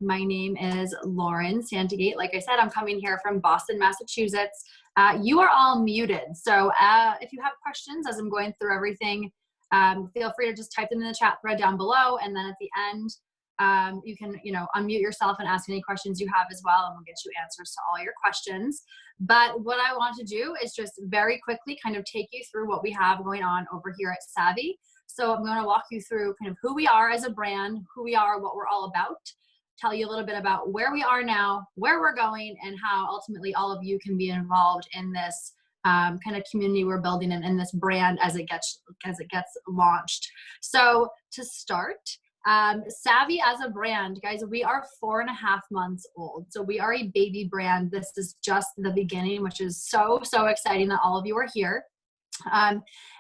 My name is Lauren Santagate. Like I said, I'm coming here from Boston, Massachusetts. You are all muted. So if you have questions as I'm going through everything, feel free to just type them in the chat thread down below. And then at the end, you can, unmute yourself and ask any questions you have as well, and we'll get you answers to all your questions. But what I want to do is just very quickly kind of take you through what we have going on over here at Savvi. So I'm going to walk you through kind of who we are as a brand, who we are, what we're all about, tell you a little bit about where we are now, where we're going, and how ultimately all of you can be involved in this kind of community we're building and in this brand as it gets launched. So to start, Savvi as a brand, guys, we are 4.5 months old. So we are a baby brand. This is just the beginning, which is so exciting that all of you are here.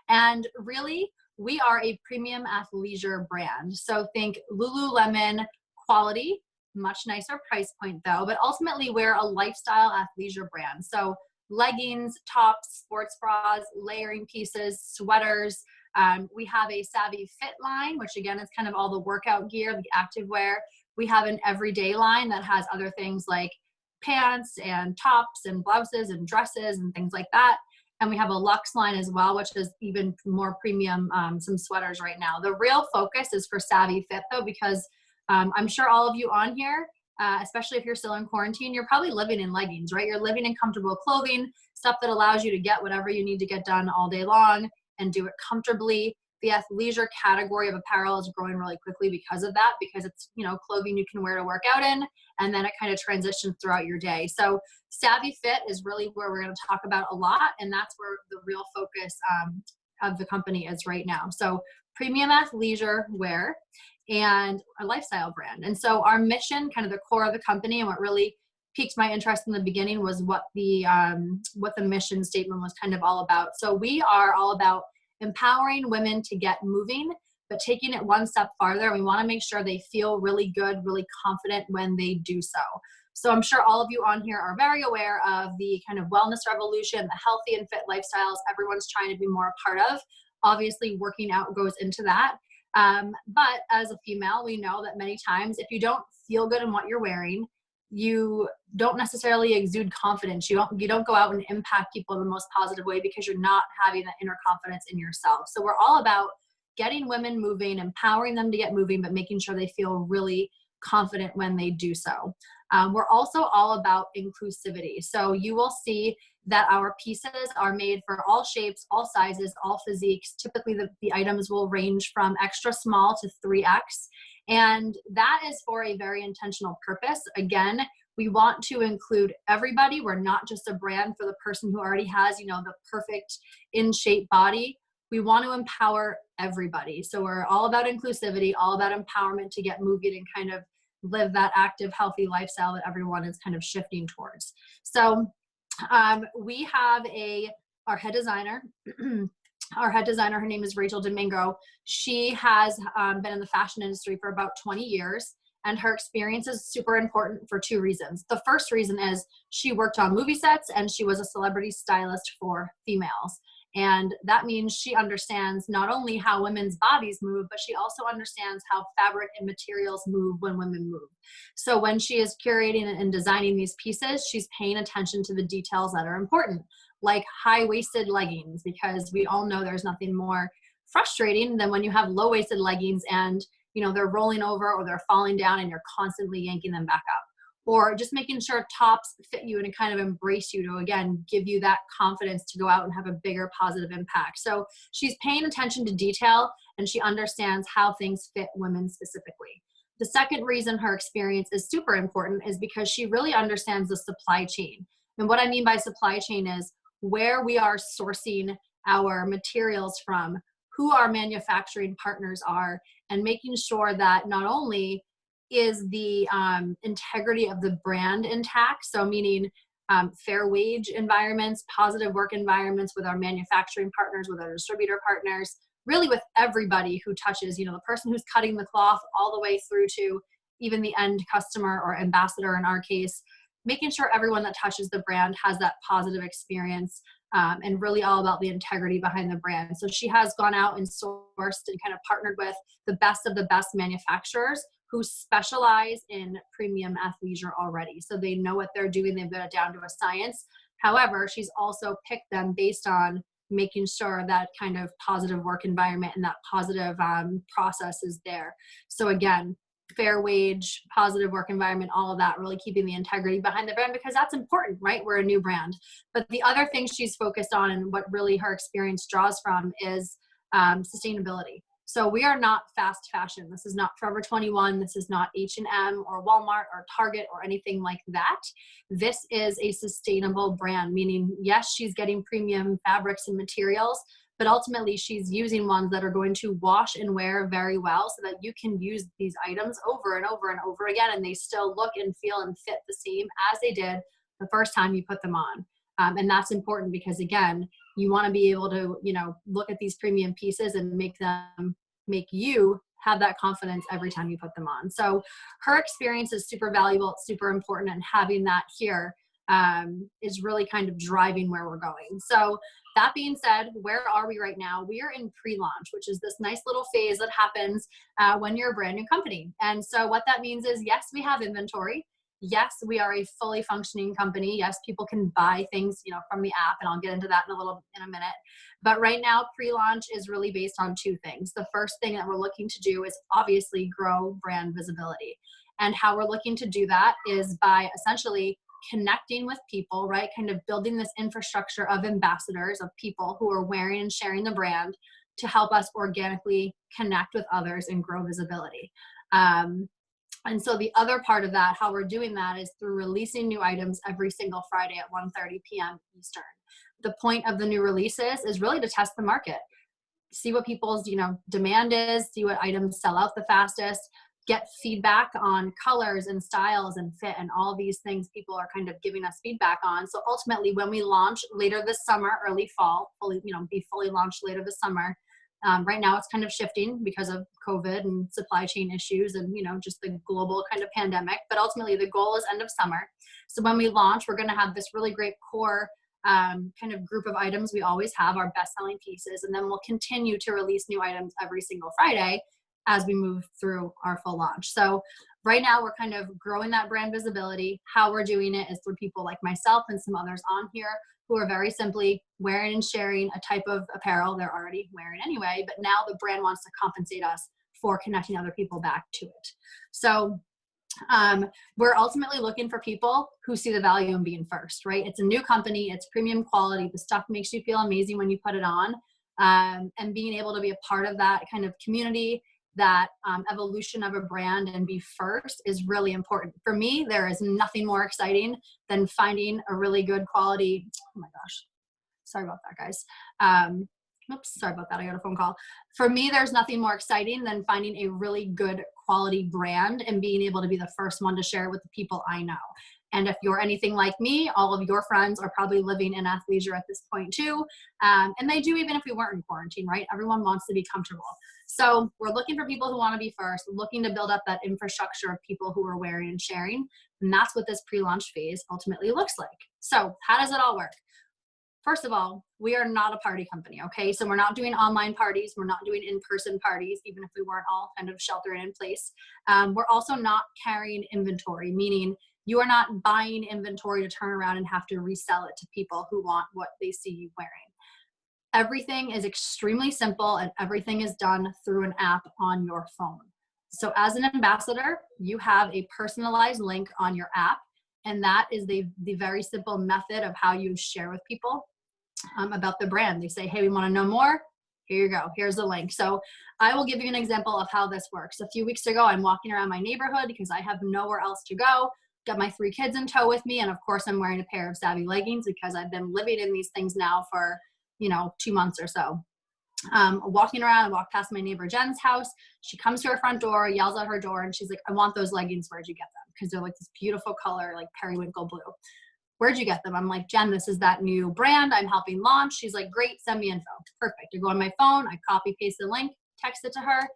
And really, we are a premium athleisure brand. So think Lululemon quality, much nicer price point though, but ultimately we're a lifestyle athleisure brand. So leggings, tops, sports bras, layering pieces, sweaters. We have a Savvi Fit line, which again is kind of all the workout gear, the active wear. We have an everyday line that has other things like pants and tops and blouses and dresses and things like that. And we have a luxe line as well, which is even more premium, some sweaters right now. The real focus is for Savvi Fit though, because I'm sure all of you on here, especially if you're still in quarantine, you're probably living in leggings, right? You're living in comfortable clothing, stuff that allows you to get whatever you need to get done all day long and do it comfortably. The athleisure category of apparel is growing really quickly because of that, because it's, clothing you can wear to work out in, and then it kind of transitions throughout your day. So Savvi Fit is really where we're going to talk about a lot, and that's where the real focus of the company is right now. So premium athleisure wear and a lifestyle brand. And so our mission, kind of the core of the company, and what really piqued my interest in the beginning was what the mission statement was kind of all about. So we are all about empowering women to get moving, but taking it one step farther. We want to make sure they feel really good, really confident when they do so. So I'm sure all of you on here are very aware of the kind of wellness revolution, the healthy and fit lifestyles everyone's trying to be more a part of. Obviously, working out goes into that. But as a female, we know that many times if you don't feel good in what you're wearing, you don't necessarily exude confidence. You don't go out and impact people in the most positive way because you're not having that inner confidence in yourself. So we're all about getting women moving, empowering them to get moving, but making sure they feel really confident when they do so. We're also all about inclusivity. So you will see that our pieces are made for all shapes, all sizes, all physiques. Typically the items will range from extra small to 3X. And that is for a very intentional purpose. Again, we want to include everybody. We're not just a brand for the person who already has, the perfect in shape body. We want to empower everybody. So we're all about inclusivity, all about empowerment to get moving and kind of live that active, healthy lifestyle that everyone is kind of shifting towards. So we have our head designer, her name is Rachel Domingo. She has been in the fashion industry for about 20 years, and her experience is super important for 2 reasons. The first reason is she worked on movie sets and she was a celebrity stylist for females. And that means she understands not only how women's bodies move, but she also understands how fabric and materials move when women move. So when she is curating and designing these pieces, she's paying attention to the details that are important, like high-waisted leggings, because we all know there's nothing more frustrating than when you have low-waisted leggings and they're rolling over or they're falling down and you're constantly yanking them back up. Or just making sure tops fit you and kind of embrace you to, again, give you that confidence to go out and have a bigger positive impact. So she's paying attention to detail and she understands how things fit women specifically. The second reason her experience is super important is because she really understands the supply chain. And what I mean by supply chain is where we are sourcing our materials from, who our manufacturing partners are, and making sure that not only is the integrity of the brand intact, so meaning fair wage environments, positive work environments with our manufacturing partners, with our distributor partners, really with everybody who touches, the person who's cutting the cloth all the way through to even the end customer or ambassador in our case, making sure everyone that touches the brand has that positive experience, and really all about the integrity behind the brand. So she has gone out and sourced and kind of partnered with the best of the best manufacturers who specialize in premium athleisure already. So they know what they're doing. They've got it down to a science. However, she's also picked them based on making sure that kind of positive work environment and that positive process is there. So again, fair wage, positive work environment, all of that, really keeping the integrity behind the brand, because that's important, right? We're a new brand. But the other thing she's focused on and what really her experience draws from is sustainability. So we are not fast fashion. This is not Forever 21. This is not H&M or Walmart or Target or anything like that. This is a sustainable brand, meaning, yes, she's getting premium fabrics and materials, but ultimately she's using ones that are going to wash and wear very well so that you can use these items over and over and over again, and they still look and feel and fit the same as they did the first time you put them on. And that's important because, again, you want to be able to, look at these premium pieces and make you have that confidence every time you put them on. So her experience is super valuable. It's super important. And having that here is really kind of driving where we're going. So that being said, where are we right now? We are in pre-launch, which is this nice little phase that happens when you're a brand new company. And so what that means is, yes, we have inventory. Yes, we are a fully functioning company. Yes, people can buy things, from the app, and I'll get into that in a minute. But right now, pre-launch is really based on two things. The first thing that we're looking to do is obviously grow brand visibility. And how we're looking to do that is by essentially connecting with people, right? Kind of building this infrastructure of ambassadors, of people who are wearing and sharing the brand to help us organically connect with others and grow visibility. And so the other part of that, how we're doing that, is through releasing new items every single Friday at 1:30 p.m. Eastern. The point of the new releases is really to test the market, see what people's, demand is, see what items sell out the fastest, get feedback on colors and styles and fit and all these things people are kind of giving us feedback on. So ultimately, when we launch later this summer, early fall, be fully launched later this summer. Right now it's kind of shifting because of COVID and supply chain issues and, just the global kind of pandemic, but ultimately the goal is end of summer. So when we launch, we're going to have this really great core kind of group of items. We always have our best-selling pieces, and then we'll continue to release new items every single Friday as we move through our full launch. So right now we're kind of growing that brand visibility. How we're doing it is through people like myself and some others on here who are very simply wearing and sharing a type of apparel they're already wearing anyway, but now the brand wants to compensate us for connecting other people back to it. So we're ultimately looking for people who see the value in being first, right? It's a new company, it's premium quality, the stuff makes you feel amazing when you put it on, and being able to be a part of that kind of community, that evolution of a brand and be first is really important. For me, there is nothing more exciting than finding a really good quality, oh my gosh, sorry about that, guys. Oops, sorry about that, I got a phone call. For me, there's nothing more exciting than finding a really good quality brand and being able to be the first one to share it with the people I know. And if you're anything like me, all of your friends are probably living in athleisure at this point too. And they do, even if we weren't in quarantine, right? Everyone wants to be comfortable. So we're looking for people who want to be first, looking to build up that infrastructure of people who are wearing and sharing. And that's what this pre-launch phase ultimately looks like. So how does it all work? First of all, we are not a party company, okay? So we're not doing online parties. We're not doing in-person parties, even if we weren't all kind of sheltering in place. We're also not carrying inventory, meaning you are not buying inventory to turn around and have to resell it to people who want what they see you wearing. Everything is extremely simple, and everything is done through an app on your phone. So as an ambassador, you have a personalized link on your app, and that is the very simple method of how you share with people about the brand. They say, hey, we want to know more. Here you go. Here's the link. So I will give you an example of how this works. A few weeks ago, I'm walking around my neighborhood because I have nowhere else to go. Got my 3 kids in tow with me. And of course, I'm wearing a pair of Savvi leggings because I've been living in these things now for, 2 months or so. Walking around, I walk past my neighbor Jen's house. She comes to her front door, yells at her door, and she's like, I want those leggings. Where'd you get them? Because they're like this beautiful color, like periwinkle blue. Where'd you get them? I'm like, Jen, this is that new brand I'm helping launch. She's like, great, send me info. Perfect. I go on my phone, I copy paste the link, text it to her.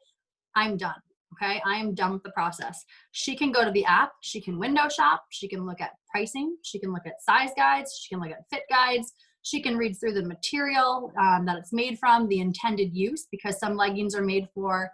I'm done. Okay, I am done with the process. She can go to the app, she can window shop, she can look at pricing, she can look at size guides, she can look at fit guides, she can read through the material that it's made from, the intended use, because some leggings are made for,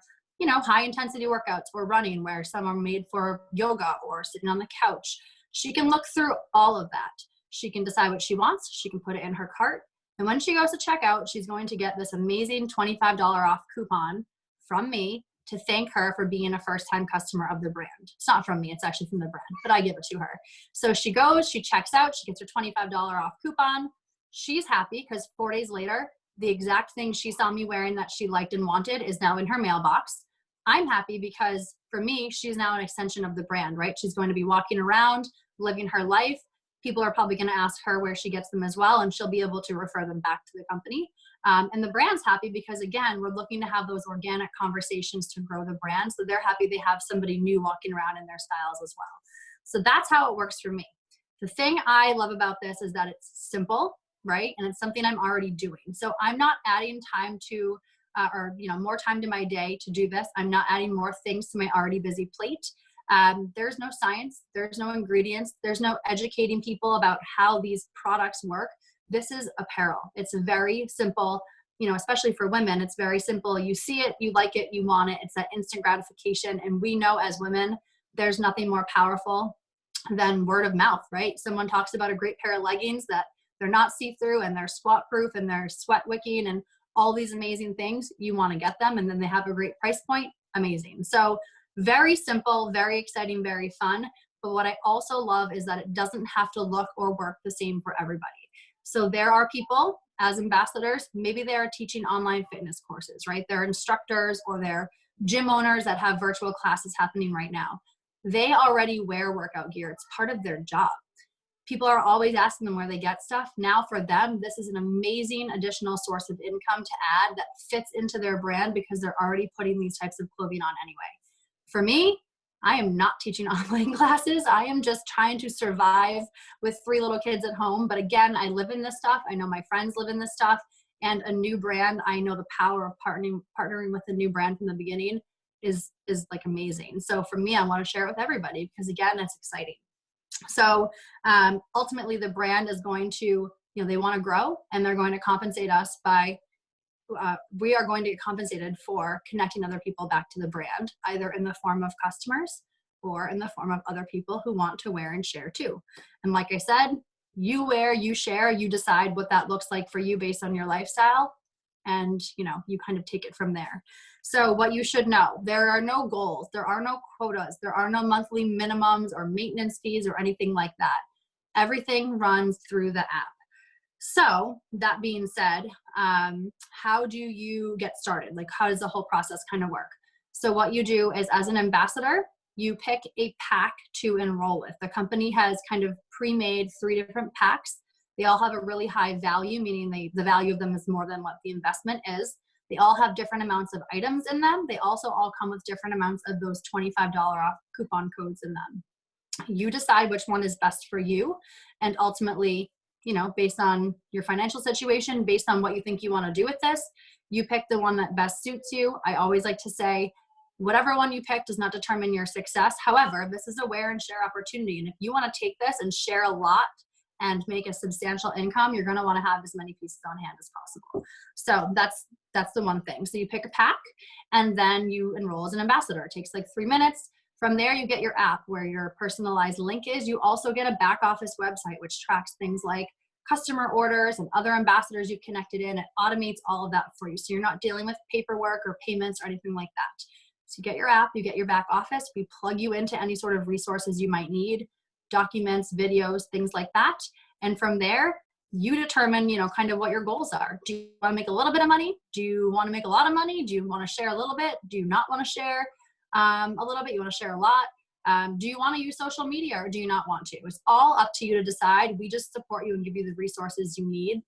high intensity workouts or running, where some are made for yoga or sitting on the couch. She can look through all of that. She can decide what she wants. She can put it in her cart. And when she goes to checkout, she's going to get this amazing $25 off coupon from me to thank her for being a first-time customer of the brand. It's not from me, it's actually from the brand, but I give it to her. So she goes, she checks out, she gets her $25 off coupon. She's happy because 4 days later, the exact thing she saw me wearing that she liked and wanted is now in her mailbox. I'm happy because for me, she's now an extension of the brand, right? She's going to be walking around, living her life. People are probably going to ask her where she gets them as well, and she'll be able to refer them back to the company. And the brand's happy because, again, we're looking to have those organic conversations to grow the brand. So they're happy they have somebody new walking around in their styles as well. So that's how it works for me. The thing I love about this is that it's simple, right? And it's something I'm already doing. So I'm not adding time to, more time to my day to do this. I'm not adding more things to my already busy plate. There's no science, there's no ingredients, there's no educating people about how these products work. This is apparel. It's very simple, especially for women, it's very simple. You see it, you like it, you want it. It's that instant gratification. And we know as women, there's nothing more powerful than word of mouth, right? Someone talks about a great pair of leggings that they're not see-through and they're squat proof and they're sweat wicking and all these amazing things. You want to get them, and then they have a great price point. Amazing. So very simple, very exciting, very fun. But what I also love is that it doesn't have to look or work the same for everybody. So there are people as ambassadors, maybe they are teaching online fitness courses, right? They're instructors or they're gym owners that have virtual classes happening right now. They already wear workout gear. It's part of their job. People are always asking them where they get stuff. Now for them, this is an amazing additional source of income to add that fits into their brand because they're already putting these types of clothing on anyway. For me, I am not teaching online classes. I am just trying to survive with 3 little kids at home. But again, I live in this stuff. I know my friends live in this stuff. And a new brand, I know the power of partnering with a new brand from the beginning is like amazing. So for me, I want to share it with everybody because again, it's exciting. So ultimately the brand is going to, they want to grow and they're going to compensate us by we are going to get compensated for connecting other people back to the brand, either in the form of customers or in the form of other people who want to wear and share too. And like I said, you wear, you share, you decide what that looks like for you based on your lifestyle. And, you kind of take it from there. So what you should know, there are no goals, there are no quotas, there are no monthly minimums or maintenance fees or anything like that. Everything runs through the app. So that being said, how do you get started? Like, how does the whole process kind of work? So what you do is, as an ambassador, you pick a pack to enroll with. The company has kind of pre-made 3 different packs. They all have a really high value, meaning the value of them is more than what the investment is. They all have different amounts of items in them. They also all come with different amounts of those $25 off coupon codes in them. You decide which one is best for you, and ultimately, based on your financial situation, based on what you think you want to do with this, you pick the one that best suits you. I always like to say, whatever one you pick does not determine your success. However, this is a wear and share opportunity. And if you want to take this and share a lot and make a substantial income, you're going to want to have as many pieces on hand as possible. So that's the one thing. So you pick a pack and then you enroll as an ambassador. It takes like 3 minutes. From there, you get your app where your personalized link is. You also get a back office website, which tracks things like customer orders and other ambassadors you've connected in. It automates all of that for you. So you're not dealing with paperwork or payments or anything like that. So you get your app, you get your back office. We plug you into any sort of resources you might need, documents, videos, things like that. And from there, you determine, kind of what your goals are. Do you want to make a little bit of money? Do you want to make a lot of money? Do you want to share a little bit? Do you not want to share a little bit? You want to share a lot? Do you want to use social media or do you not want to? It's all up to you to decide. We just support you and give you the resources you need,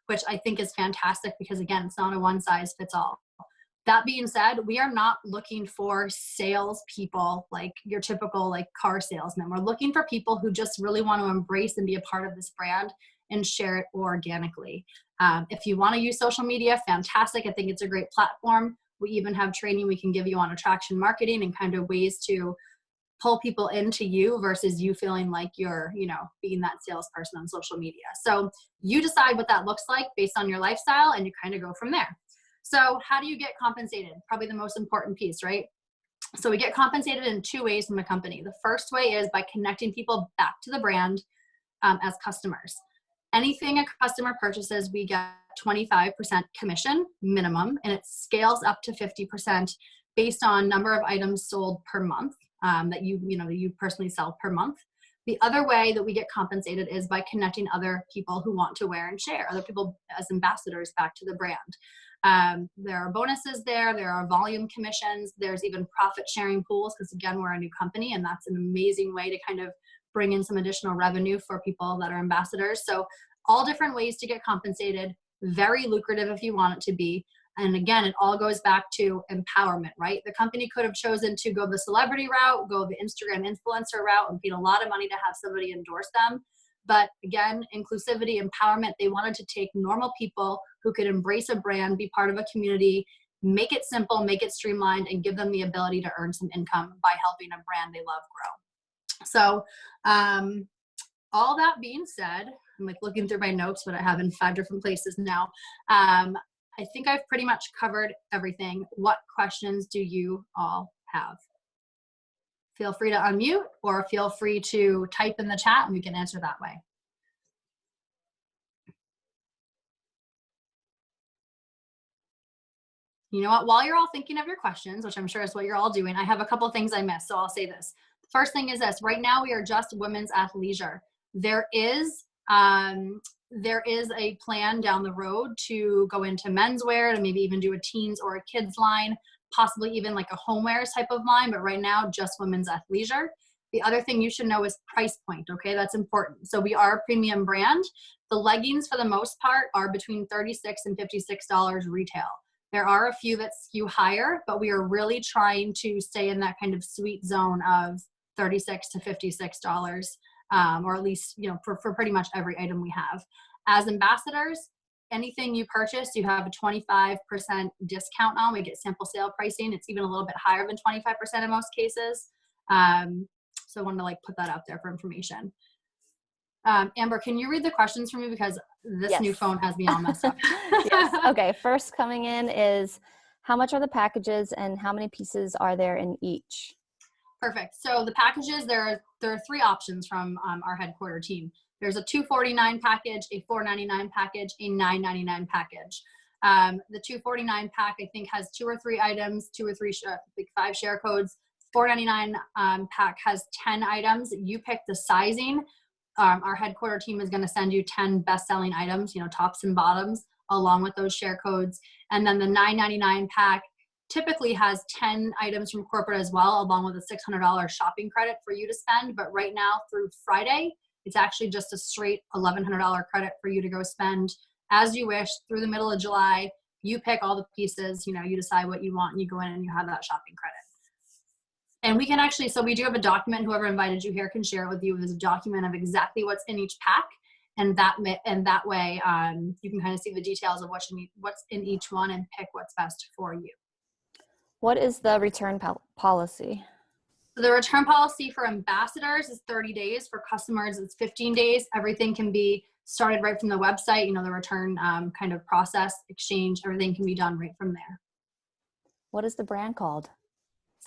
which I think is fantastic because, again, it's not a one size fits all. That being said, we are not looking for sales people like your typical car salesman. We're looking for people who just really want to embrace and be a part of this brand and share it organically. If you want to use social media, fantastic. I think it's a great platform. We even have training we can give you on attraction marketing and kind of ways to pull people into you versus you feeling like you're, being that salesperson on social media. So you decide what that looks like based on your lifestyle and you kind of go from there. So how do you get compensated? Probably the most important piece, right? So we get compensated in two ways from a company. The first way is by connecting people back to the brand as customers. Anything a customer purchases, we get 25% commission minimum, and it scales up to 50% based on number of items sold per month that you personally sell per month. The other way that we get compensated is by connecting other people who want to wear and share, other people as ambassadors back to the brand. There are bonuses there are volume commissions, there's even profit sharing pools, because again, we're a new company and that's an amazing way to kind of bring in some additional revenue for people that are ambassadors. So all different ways to get compensated, very lucrative if you want it to be. And again, it all goes back to empowerment, right? The company could have chosen to go the celebrity route, go the Instagram influencer route, and paid a lot of money to have somebody endorse them. But again, inclusivity, empowerment, they wanted to take normal people who could embrace a brand, be part of a community, make it simple, make it streamlined, and give them the ability to earn some income by helping a brand they love grow. So all that being said, I'm like looking through my notes, but I have in 5 different places now. I think I've pretty much covered everything. What questions do you all have? Feel free to unmute or feel free to type in the chat and we can answer that way. You know what, while you're all thinking of your questions, which I'm sure is what you're all doing, I have a couple things I missed, so I'll say this. The first thing is this: right now we are just women's athleisure. There is a plan down the road to go into menswear, to maybe even do a teens or a kids line, possibly even like a homewear type of line, but right now just women's athleisure. The other thing you should know is price point, okay? That's important. So we are a premium brand. The leggings for the most part are between $36 and $56 retail. There are a few that skew higher, but we are really trying to stay in that kind of sweet zone of $36 to $56, or at least, for pretty much every item we have. As ambassadors, anything you purchase, you have a 25% discount on. We get sample sale pricing. It's even a little bit higher than 25% in most cases. So I wanted to put that out there for information. Amber, can you read the questions for me? Because this new phone has me all messed up. Yes. Okay. First coming in is, how much are the packages and how many pieces are there in each? Perfect. So the packages, there are 3 options from our headquarter team. There's a $249 package, a $499 package, a $999 package. The $249 pack, I think, has 2 or 3 items, 2 or 3, 5 share codes. $499 pack has 10 items. You pick the sizing. Our headquarter team is going to send you 10 best-selling items, tops and bottoms, along with those share codes. And then the $999 pack typically has 10 items from corporate as well, along with a $600 shopping credit for you to spend. But right now through Friday, it's actually just a straight $1,100 credit for you to go spend as you wish through the middle of July. You pick all the pieces, you decide what you want, and you go in and you have that shopping credit. And we can actually, so we do have a document, whoever invited you here can share it with you. There's a document of exactly what's in each pack. And that way you can kind of see the details of what's in each one and pick what's best for you. What is the return policy? So the return policy for ambassadors is 30 days. For customers, it's 15 days. Everything can be started right from the website. The return kind of process, exchange, everything can be done right from there. What is the brand called?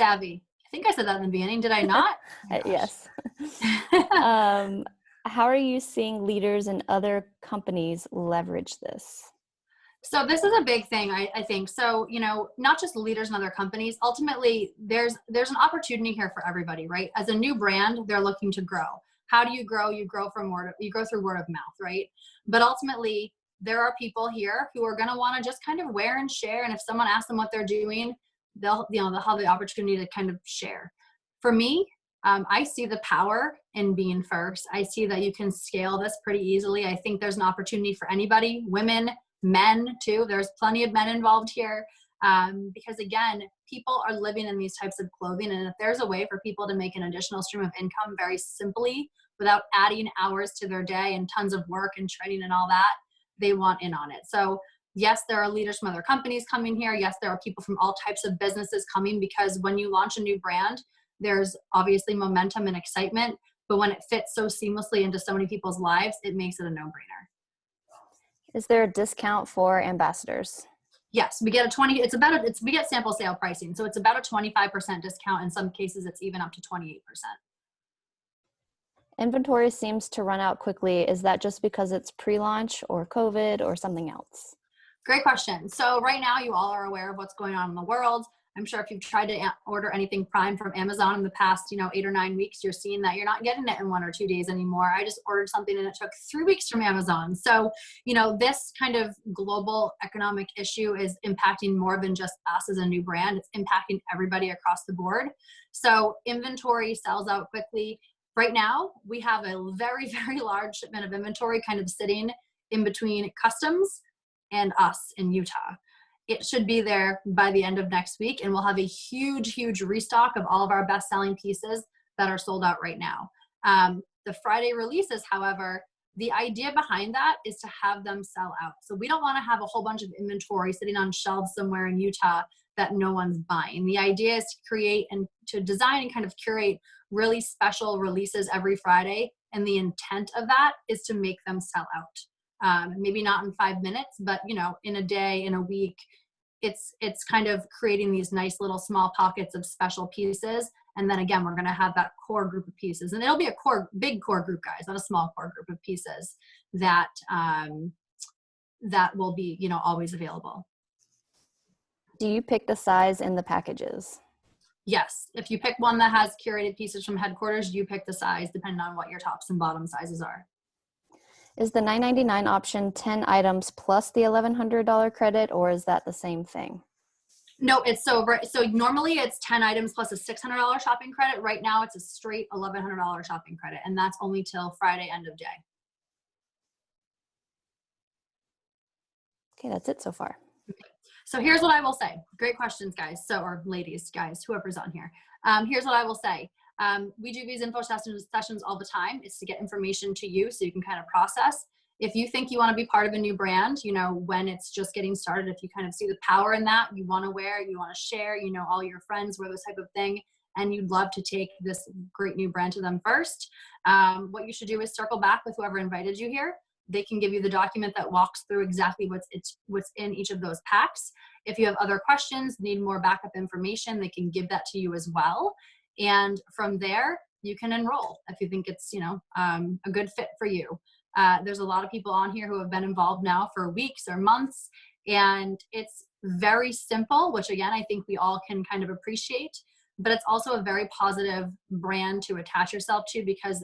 Savvi. I think I said that in the beginning. Did I not? Yes. How are you seeing leaders in other companies leverage this? So this is a big thing, I think. So, not just leaders in other companies, ultimately there's an opportunity here for everybody, right? As a new brand, they're looking to grow. How do you grow? You grow through word of mouth, right? But ultimately there are people here who are going to want to just kind of wear and share. And if someone asks them what they're doing, they'll have the opportunity to kind of share. For me, I see the power in being first. I see that you can scale this pretty easily. I think there's an opportunity for anybody, women, men too. There's plenty of men involved here, because again, people are living in these types of clothing. And if there's a way for people to make an additional stream of income very simply without adding hours to their day and tons of work and training and all that, they want in on it. So yes, there are leaders from other companies coming here. Yes, there are people from all types of businesses coming, because when you launch a new brand, there's obviously momentum and excitement, but when it fits so seamlessly into so many people's lives, it makes it a no-brainer. Is there a discount for ambassadors? Yes, we get a 20, it's about, we get sample sale pricing. So it's about a 25% discount. In some cases, it's even up to 28%. Inventory seems to run out quickly. Is that just because it's pre-launch or COVID or something else? Great question. So right now you all are aware of what's going on in the world. I'm sure if you've tried to order anything Prime from Amazon in the past, 8 or 9 weeks, you're seeing that you're not getting it in 1 or 2 days anymore. I just ordered something and it took 3 weeks from Amazon. So, this kind of global economic issue is impacting more than just us as a new brand. It's impacting everybody across the board. So inventory sells out quickly. Right now, we have a very, very large shipment of inventory kind of sitting in between customs and us in Utah. It should be there by the end of next week, and we'll have a huge, huge restock of all of our best-selling pieces that are sold out right now. The Friday releases, however, the idea behind that is to have them sell out. So we don't want to have a whole bunch of inventory sitting on shelves somewhere in Utah that no one's buying. The idea is to create and to design and kind of curate really special releases every Friday, and the intent of that is to make them sell out. Maybe not in 5 minutes, but in a day, in a week, it's kind of creating these nice little small pockets of special pieces. And then again, we're going to have that core group of pieces, and it'll be a big core group, guys, not a small core group of pieces that that will be always available. Do you pick the size in the packages? Yes, if you pick one that has curated pieces from headquarters, you pick the size depending on what your tops and bottom sizes are. Is the $9.99 option 10 items plus the $1,100 credit, or is that the same thing? No, it's so normally it's 10 items plus a $600 shopping credit. Right now it's a straight $1,100 shopping credit, and that's only till Friday end of day. Okay, that's it so far. So here's what I will say. Great questions, guys. Or ladies, guys, whoever's on here. Here's what I will say. We do these info sessions all the time. It's to get information to you so you can kind of process. If you think you want to be part of a new brand, when it's just getting started, if you kind of see the power in that, you want to wear, you want to share, all your friends wear this type of thing, and you'd love to take this great new brand to them first, what you should do is circle back with whoever invited you here. They can give you the document that walks through exactly what's in each of those packs. If you have other questions, need more backup information, they can give that to you as well. And from there, you can enroll if you think it's a good fit for you. There's a lot of people on here who have been involved now for weeks or months, and it's very simple, which again, I think we all can kind of appreciate, but it's also a very positive brand to attach yourself to, because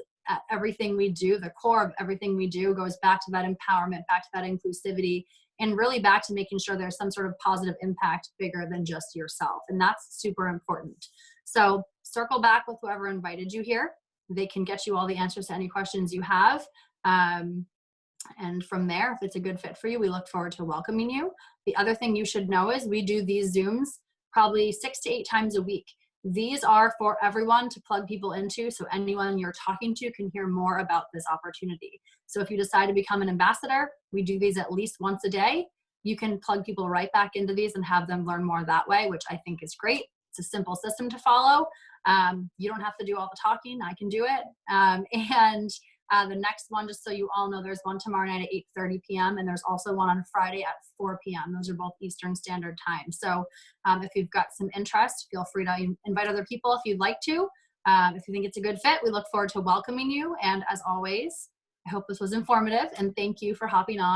everything we do, the core of everything we do goes back to that empowerment, back to that inclusivity, and really back to making sure there's some sort of positive impact bigger than just yourself. And that's super important. So circle back with whoever invited you here. They can get you all the answers to any questions you have. And from there, if it's a good fit for you, we look forward to welcoming you. The other thing you should know is we do these Zooms probably 6 to 8 times a week. These are for everyone to plug people into, so anyone you're talking to can hear more about this opportunity. So if you decide to become an ambassador, we do these at least once a day. You can plug people right back into these and have them learn more that way, which I think is great. It's a simple system to follow. You don't have to do all the talking. I can do it. The next one, just so you all know, there's one tomorrow night at 8:30 p.m. and there's also one on Friday at 4 p.m. Those are both Eastern Standard Time. So if you've got some interest, feel free to invite other people if you'd like to. If you think it's a good fit, we look forward to welcoming you. And as always, I hope this was informative, and thank you for hopping on.